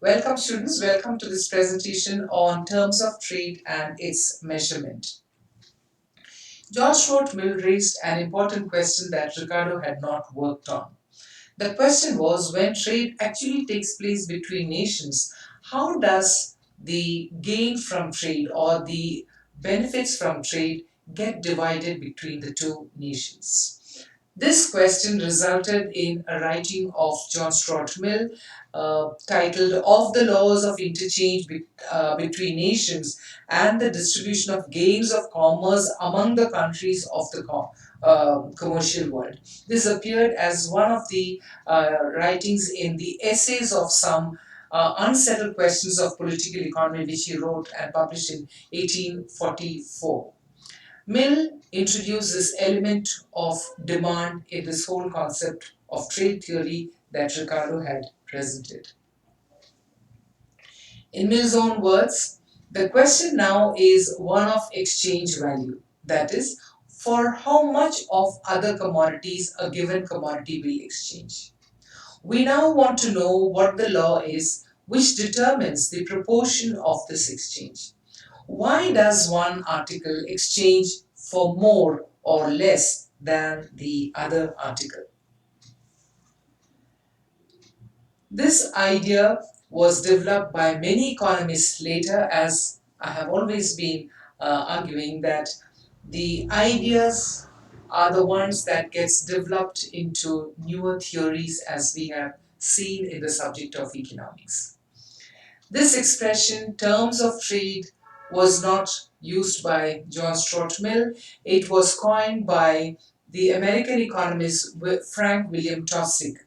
Welcome students, welcome to this presentation on terms of trade and its measurement. George Stuart Mill raised an important question that Ricardo had not worked on. The question was, when trade actually takes place between nations, how does the gain from trade or the benefits from trade get divided between the two nations? This question resulted in a writing of John Stuart Mill titled Of the Laws of Interchange Between Nations and the Distribution of Gains of Commerce Among the Countries of the Commercial World. This appeared as one of the writings in the Essays of Some Unsettled Questions of Political Economy, which he wrote and published in 1844. Mill introduced this element of demand in this whole concept of trade theory that Ricardo had presented. In Mill's own words, the question now is one of exchange value. That is, for how much of other commodities a given commodity will exchange. We now want to know what the law is which determines the proportion of this exchange. Why does one article exchange for more or less than the other article? This idea was developed by many economists later, as I have always been arguing that the ideas are the ones that gets developed into newer theories, as we have seen in the subject of economics. This expression, terms of trade, was not used by John Stuart Mill. It was coined by the American economist Frank William Taussig.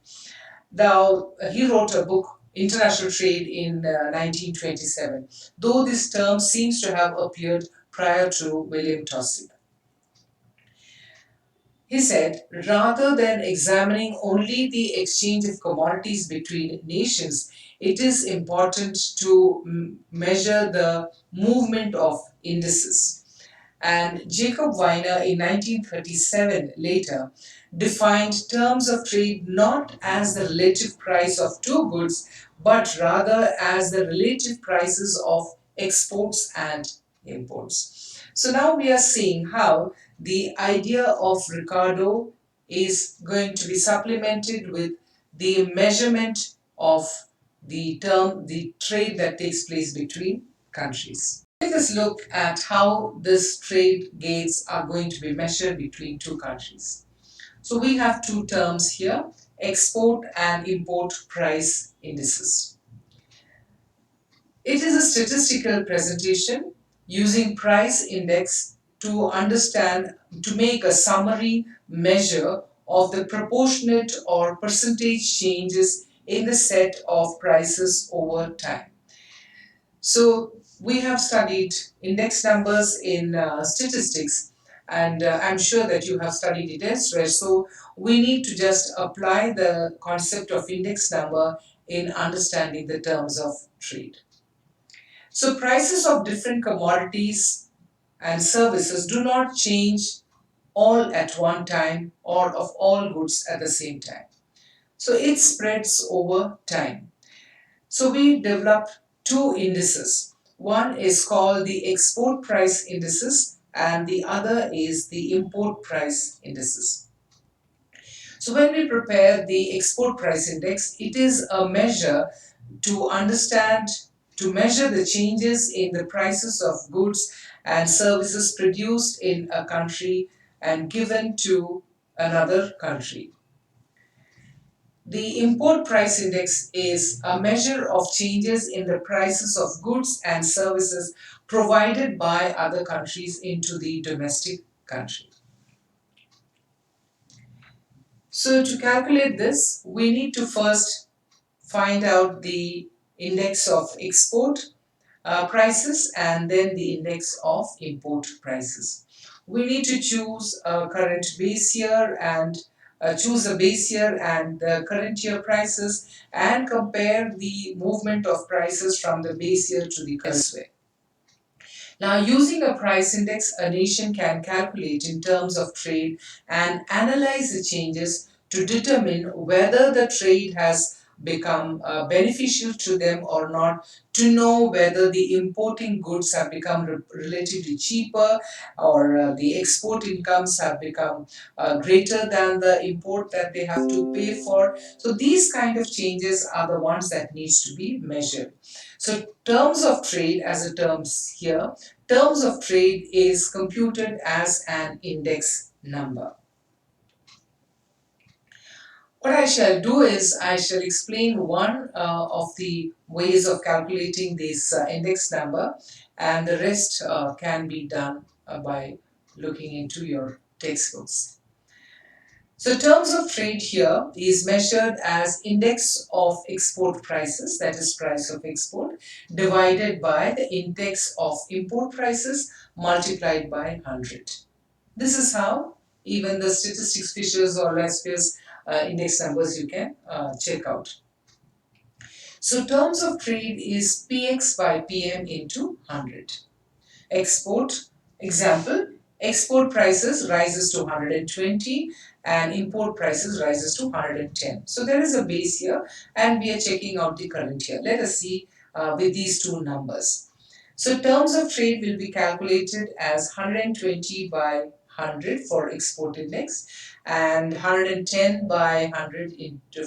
Now, he wrote a book, International Trade, in 1927, though this term seems to have appeared prior to William Taussig. He said, rather than examining only the exchange of commodities between nations, it is important to measure the movement of indices. And Jacob Weiner in 1937 later defined terms of trade not as the relative price of two goods, but rather as the relative prices of exports and imports. So now we are seeing how the idea of Ricardo is going to be supplemented with the measurement of the trade that takes place between countries. Let us look at how this trade gains are going to be measured between two countries. So we have two terms here, export and import price indices. It is a statistical presentation using price index to make a summary measure of the proportionate or percentage changes in the set of prices over time. So we have studied index numbers in statistics, and I'm sure that you have studied it elsewhere. So we need to just apply the concept of index number in understanding the terms of trade. So prices of different commodities and services do not change all at one time or of all goods at the same time. So it spreads over time. So we developed two indices. One is called the export price indices and the other is the import price indices. So when we prepare the export price index, it is a measure to measure the changes in the prices of goods and services produced in a country and given to another country. The import price index is a measure of changes in the prices of goods and services provided by other countries into the domestic country. So to calculate this, we need to first find out the index of export prices and then the index of import prices. We need to choose a current base year and choose a base year and the current year prices and compare the movement of prices from the base year to the current year. Now, using a price index, a nation can calculate in terms of trade and analyze the changes to determine whether the trade has become beneficial to them or not, to know whether the importing goods have become relatively cheaper, or the export incomes have become greater than the import that they have to pay for. So these kind of changes are the ones that needs to be measured. So terms of trade, as a terms here, terms of trade is computed as an index number. What I shall do is I shall explain one of the ways of calculating this index number, and the rest can be done by looking into your textbooks. So terms of trade here is measured as index of export prices, that is price of export, divided by the index of import prices multiplied by 100. This is how even the statistics features or Laspier's index numbers you can check out. So terms of trade is Px by Pm into 100. Export, example, export prices rises to 120 and import prices rises to 110. So there is a base here and we are checking out the current year. Let us see with these two numbers. So terms of trade will be calculated as 120 by 100 for export index and 110 by 100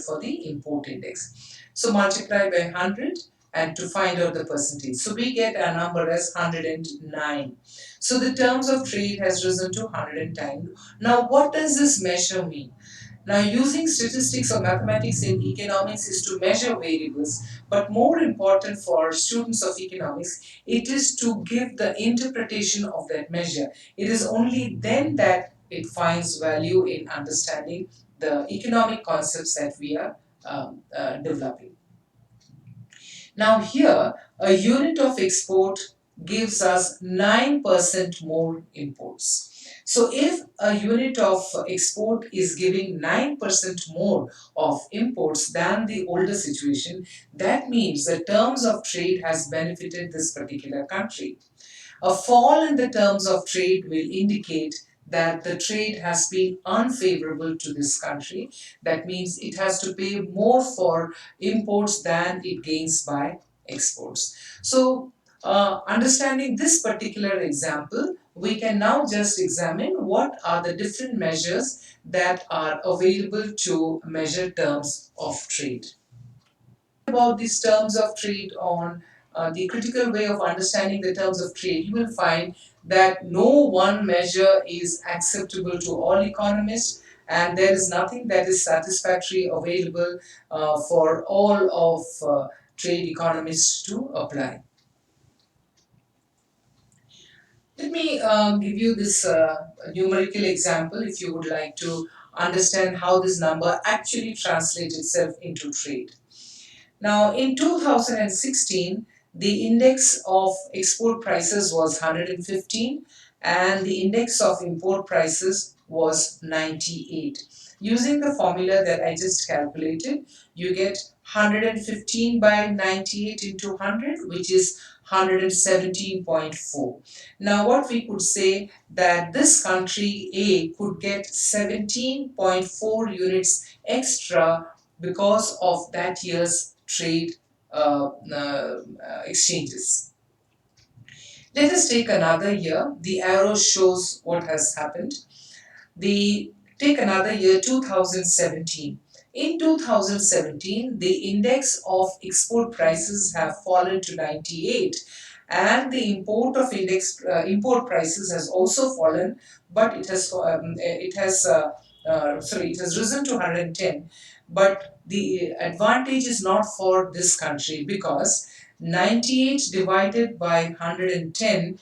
for the import index. So multiply by 100 and to find out the percentage. So we get a number as 109. So the terms of trade has risen to 110. Now what does this measure mean? Now, using statistics or mathematics in economics is to measure variables, but more important for students of economics, it is to give the interpretation of that measure. It is only then that it finds value in understanding the economic concepts that we are developing. Now here, a unit of export gives us 9% more imports. So if a unit of export is giving 9% more of imports than the older situation, that means the terms of trade has benefited this particular country. A fall in the terms of trade will indicate that the trade has been unfavorable to this country. That means it has to pay more for imports than it gains by exports. So, understanding this particular example, we can now just examine what are the different measures that are available to measure terms of trade. About these terms of trade on the critical way of understanding the terms of trade, you will find that no one measure is acceptable to all economists, and there is nothing that is satisfactory available for all of trade economists to apply. Let me give you this numerical example if you would like to understand how this number actually translates itself into trade. Now, in 2016, the index of export prices was 115 and the index of import prices was 98. Using the formula that I just calculated, you get 115 by 98 into 100, which is 117.4. Now, what we could say that this country A could get 17.4 units extra because of that year's trade exchanges. Let us take another year. The arrow shows what has happened. Take another year, 2017. In 2017, the index of export prices have fallen to 98 and the import prices has also fallen, but it has risen to 110. But the advantage is not for this country because 98 divided by 110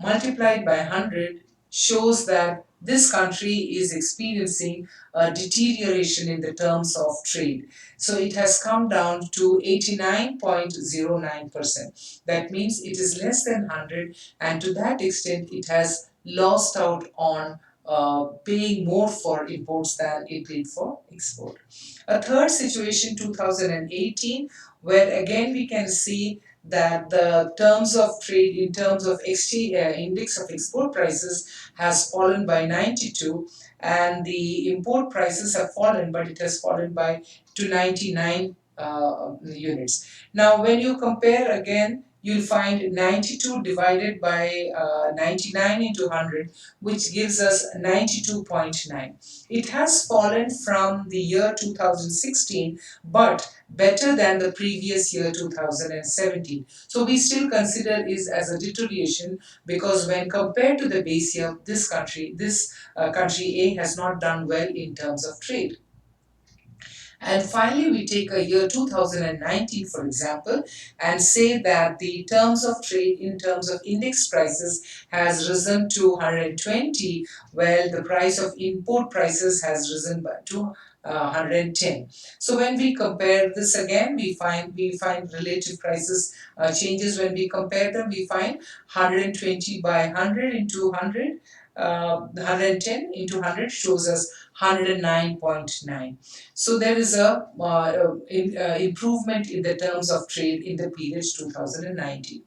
multiplied by 100 shows that this country is experiencing a deterioration in the terms of trade. So it has come down to 89.09%. That means it is less than 100, and to that extent it has lost out on paying more for imports than it did for export. A third situation, 2018, where again we can see that the terms of trade in terms of index of export prices has fallen by 92 and the import prices have fallen, but it has fallen by to 99 units. Now, when you compare again, you'll find 92 divided by 99 into 100, which gives us 92.9. It has fallen from the year 2016, but better than the previous year 2017. So we still consider it as a deterioration, because when compared to the base year, this country A has not done well in terms of trade. And finally, we take a year 2019, for example, and say that the terms of trade in terms of index prices has risen to 120, while the price of import prices has risen to 110. So when we compare this again, we find relative prices changes. When we compare them, we find 120 by 100 into 100. 110 into 100 shows us 109.9. So there is a improvement in the terms of trade in the period 2019.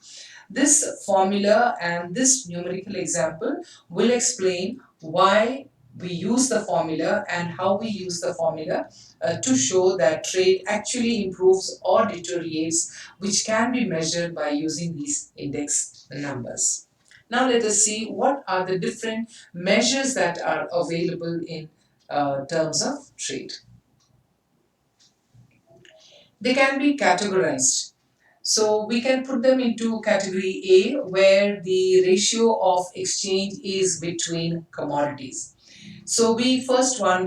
This formula and this numerical example will explain why we use the formula and how we use the formula to show that trade actually improves or deteriorates, which can be measured by using these index numbers. Now let us see what are the different measures that are available in terms of trade. They can be categorized. So we can put them into category A, where the ratio of exchange is between commodities. So the one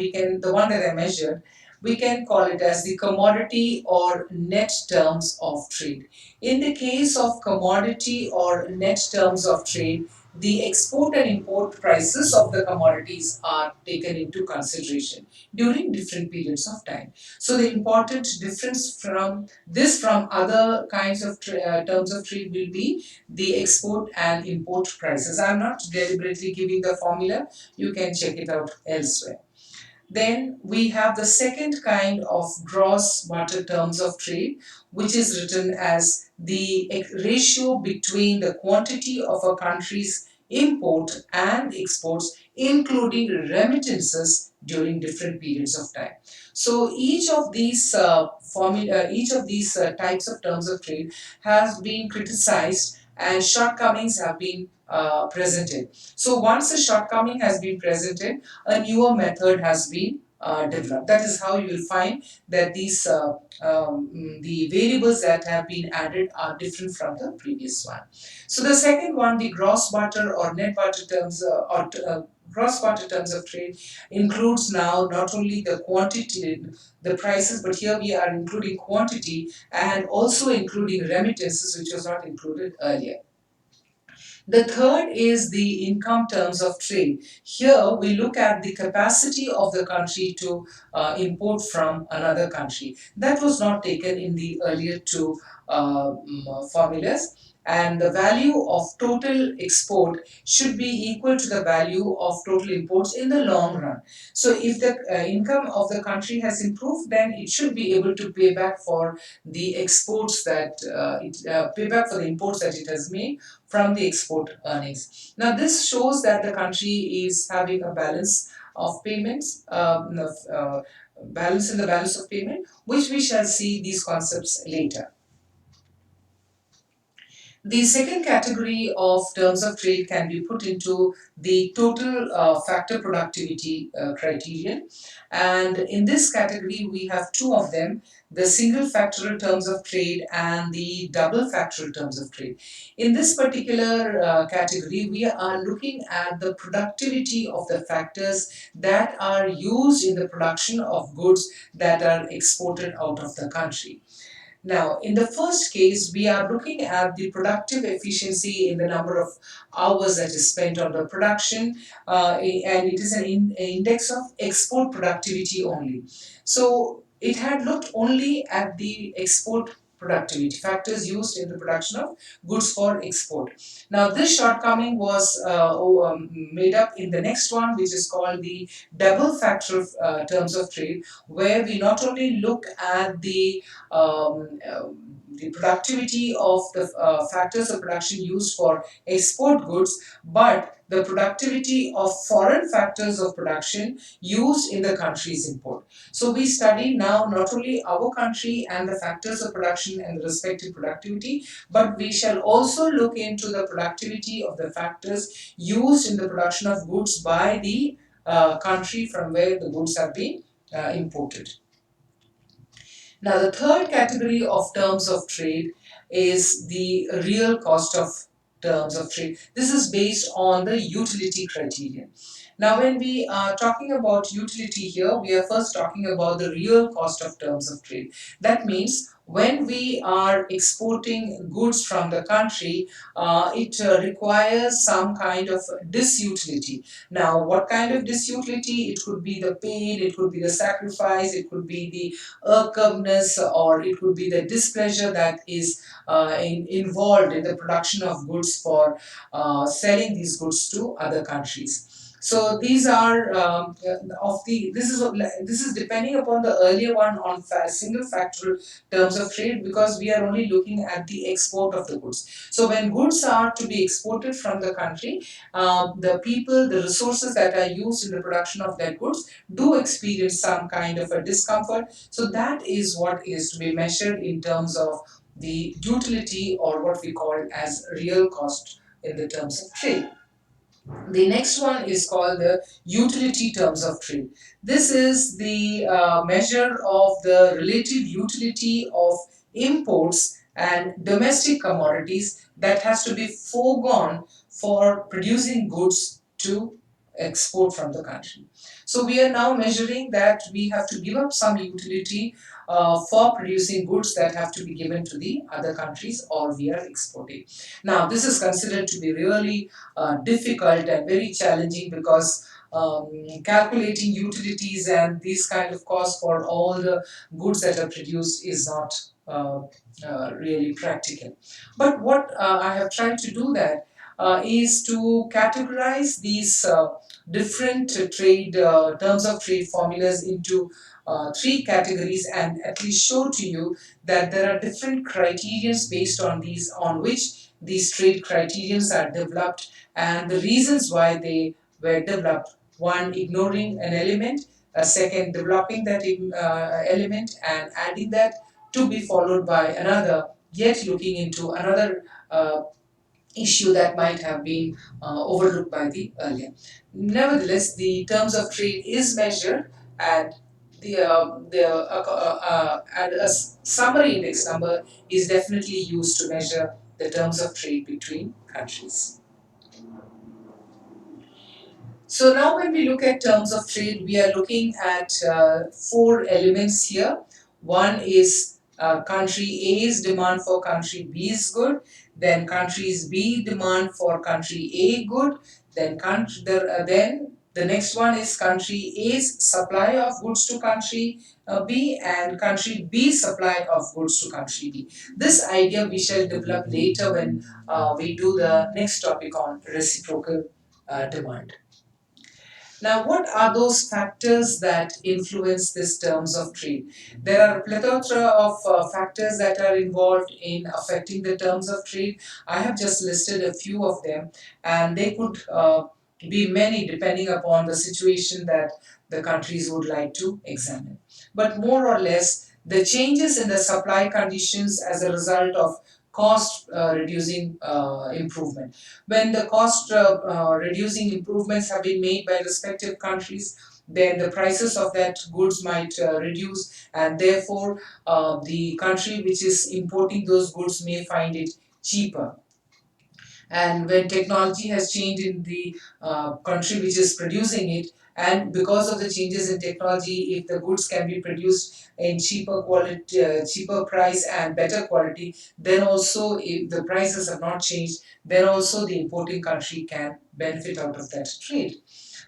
that I measured, we can call it as the commodity or net terms of trade. In the case of commodity or net terms of trade, the export and import prices of the commodities are taken into consideration during different periods of time. So the important difference from other kinds of terms of trade will be the export and import prices. I'm not deliberately giving the formula, you can check it out elsewhere. Then we have the second kind of gross barter terms of trade, which is written as the ratio between the quantity of a country's import and exports, including remittances during different periods of time. So each of these types of terms of trade has been criticized, and shortcomings have been presented. So once a shortcoming has been presented, a newer method has been developed. That is how you will find that the variables that have been added are different from the previous one. So the second one, the gross barter or net barter terms gross barter terms of trade, includes now not only the quantity, the prices, but here we are including quantity and also including remittances, which was not included earlier. The third is the income terms of trade. Here we look at the capacity of the country to import from another country. That was not taken in the earlier two formulas. And the value of total export should be equal to the value of total imports in the long run. So if the income of the country has improved, then it should be able to pay back for the exports that pay back for the imports that it has made from the export earnings. Now, this shows that the country is having a balance of payments, balance in the balance of payment, which we shall see these concepts later. The second category of terms of trade can be put into the total factor productivity criterion. And in this category, we have two of them, the single factorial terms of trade and the double factorial terms of trade. In this particular category, we are looking at the productivity of the factors that are used in the production of goods that are exported out of the country. Now, in the first case, we are looking at the productive efficiency in the number of hours that is spent on the production, and it is an index of export productivity only. So, it had looked only at the export productivity, factors used in the production of goods for export. Now, this shortcoming was made up in the next one, which is called the double factor terms of trade, where we not only look at the productivity of the factors of production used for export goods, but the productivity of foreign factors of production used in the country's import. So we study now not only our country and the factors of production and the respective productivity, but we shall also look into the productivity of the factors used in the production of goods by the country from where the goods have been imported. Now, the third category of terms of trade is the real cost of terms of trade. This is based on the utility criterion. Now, when we are talking about utility here, we are first talking about the real cost of terms of trade. That means when we are exporting goods from the country, it requires some kind of disutility. Now, what kind of disutility? It could be the pain, it could be the sacrifice, it could be the irksomeness, or it could be the displeasure that is involved in the production of goods for selling these goods to other countries. So these are of the this is depending upon the earlier one on single factoral terms of trade, because we are only looking at the export of the goods. So when goods are to be exported from the country, the people, the resources that are used in the production of their goods do experience some kind of a discomfort. So that is what is to be measured in terms of the utility, or what we call as real cost in the terms of trade. The next one is called the utility terms of trade. This is the measure of the relative utility of imports and domestic commodities that has to be foregone for producing goods to export from the country. So we are now measuring that we have to give up some utility for producing goods that have to be given to the other countries, or we are exporting. Now, this is considered to be really difficult and very challenging, because calculating utilities and these kind of costs for all the goods that are produced is not really practical. But what I have tried to do that is to categorize these different trade terms of trade formulas into three categories, and at least show to you that there are different criterions based on these, on which these trade criterions are developed, and the reasons why they were developed. One, ignoring an element; a second, developing that element and adding that, to be followed by another, yet looking into another issue that might have been overlooked by the earlier. Nevertheless, the terms of trade is measured, and and a summary index number is definitely used to measure the terms of trade between countries. So now when we look at terms of trade, we are looking at four elements here. One is country A's demand for country B's good, then countries B demand for country A good, then the next one is country A's supply of goods to country B, and country B's supply of goods to country B. This idea we shall develop later when we do the next topic on reciprocal demand. Now, what are those factors that influence these terms of trade? There are a plethora of factors that are involved in affecting the terms of trade. I have just listed a few of them, and they could be many depending upon the situation that the countries would like to examine. But more or less, the changes in the supply conditions as a result of cost reducing improvement. When the cost reducing improvements have been made by respective countries, then the prices of that goods might reduce, and therefore the country which is importing those goods may find it cheaper. And when technology has changed in the country which is producing it, and because of the changes in technology, if the goods can be produced in cheaper quality, cheaper price and better quality, then also if the prices have not changed, then also the importing country can benefit out of that trade.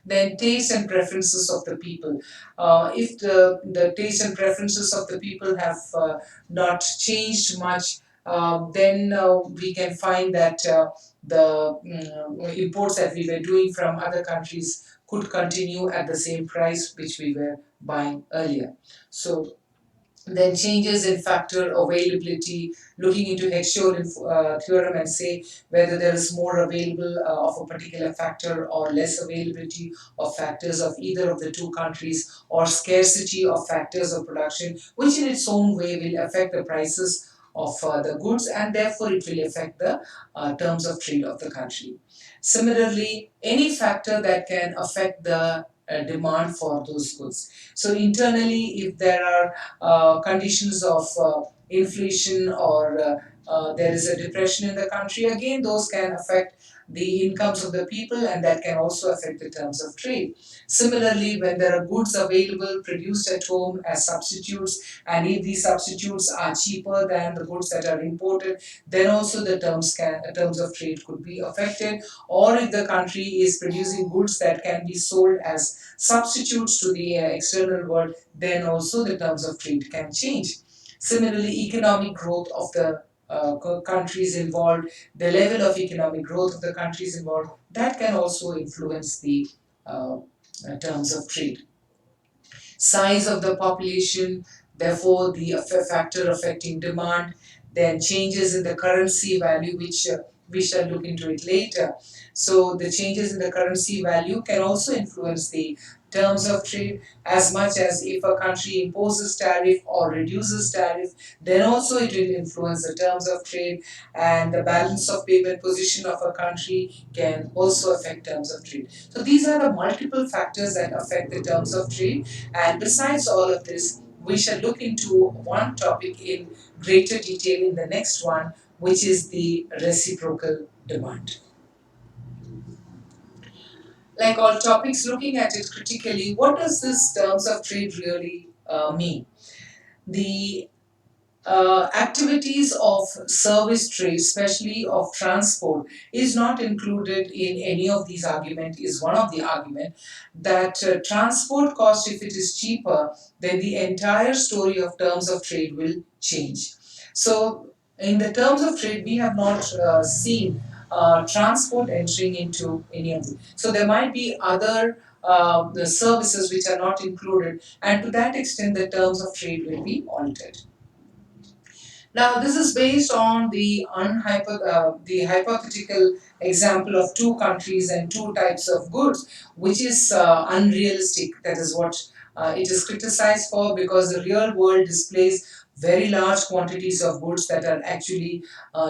Then taste and preferences of the people. If the taste and preferences of the people have not changed much, then we can find that the imports that we were doing from other countries could continue at the same price which we were buying earlier. So Then changes in factor availability, looking into Hexagon theorem and say whether there is more available of a particular factor or less availability of factors of either of the two countries, or scarcity of factors of production, which in its own way will affect the prices of the goods, and therefore it will affect the terms of trade of the country. Similarly, any factor that can affect the demand for those goods. So internally, if there are conditions of inflation, or there is a depression in the country, again those can affect the incomes of the people, and that can also affect the terms of trade. Similarly, when there are goods available produced at home as substitutes, and if these substitutes are cheaper than the goods that are imported, then also the terms of trade could be affected. Or if the country is producing goods that can be sold as substitutes to the external world, then also the terms of trade can change. Similarly, economic growth of the countries involved, the level of economic growth of the countries involved, that can also influence the uh, terms of trade. Size of the population, therefore the factor affecting demand, then changes in the currency value, which we shall look into it later. So the changes in the currency value can also influence the terms of trade, as much as if a country imposes tariff or reduces tariff, then also it will influence the terms of trade, and the balance of payment position of a country can also affect terms of trade. So these are the multiple factors that affect the terms of trade, and besides all of this, we shall look into one topic in greater detail in the next one, which is the reciprocal demand. Like all topics, looking at it critically, what does this terms of trade really mean? The activities of service trade, especially of transport, is not included in any of these arguments, is one of the argument that transport cost, if it is cheaper, then the entire story of terms of trade will change. So in the terms of trade, we have not seen transport entering into any of them. So there might be other the services which are not included, and to that extent the terms of trade will be altered. Now, this is based on the hypothetical example of two countries and two types of goods, which is unrealistic. That is what it is criticized for, because the real world displays very large quantities of goods that are actually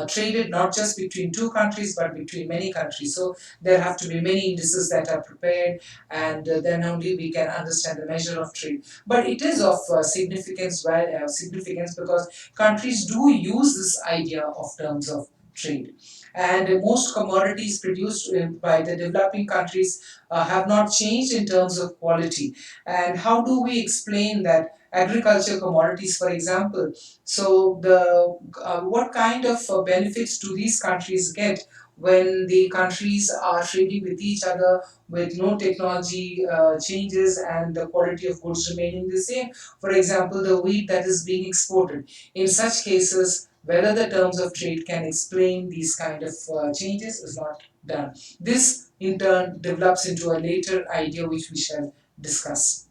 traded not just between two countries but between many countries. So there have to be many indices that are prepared, and then only we can understand the measure of trade. But it is of significance because countries do use this idea of terms of trade. And most commodities produced by the developing countries have not changed in terms of quality. And how do we explain that? Agriculture commodities, for example. So, the what kind of benefits do these countries get when the countries are trading with each other with no technology changes and the quality of goods remaining the same? For example, the wheat that is being exported. In such cases, whether the terms of trade can explain these kind of changes is not done. This in turn develops into a later idea which we shall discuss.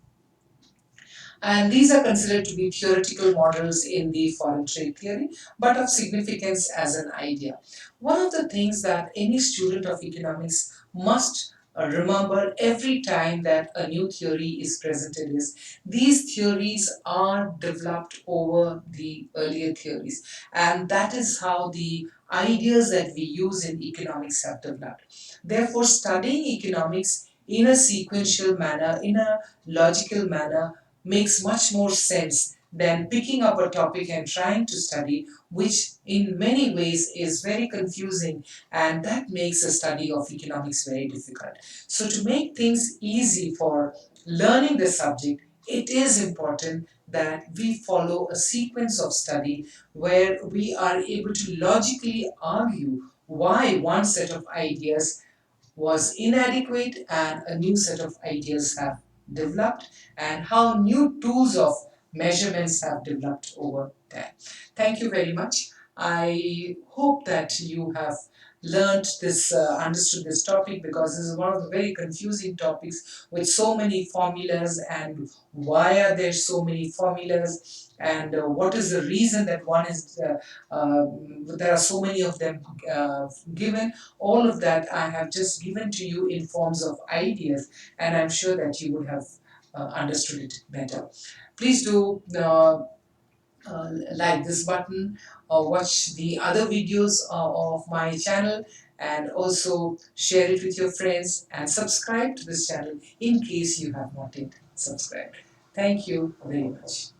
And these are considered to be theoretical models in the foreign trade theory, but of significance as an idea. One of the things that any student of economics must remember every time that a new theory is presented is these theories are developed over the earlier theories, and that is how the ideas that we use in economics have developed. Therefore, studying economics in a sequential manner, in a logical manner, makes much more sense than picking up a topic and trying to study, which in many ways is very confusing, and that makes a study of economics very difficult. So, to make things easy for learning the subject, it is important that we follow a sequence of study where we are able to logically argue why one set of ideas was inadequate and a new set of ideas have developed, and how new tools of measurements have developed over time. Thank you very much. I hope that you have learned this, understood this topic, because this is one of the very confusing topics with so many formulas, and why are there so many formulas, and what is the reason that one is there are so many of them given. All of that I have just given to you in forms of ideas, and I'm sure that you would have understood it better. Please do like this button, watch the other videos of my channel, and also share it with your friends, and subscribe to this channel in case you have not yet subscribed. Thank you very much.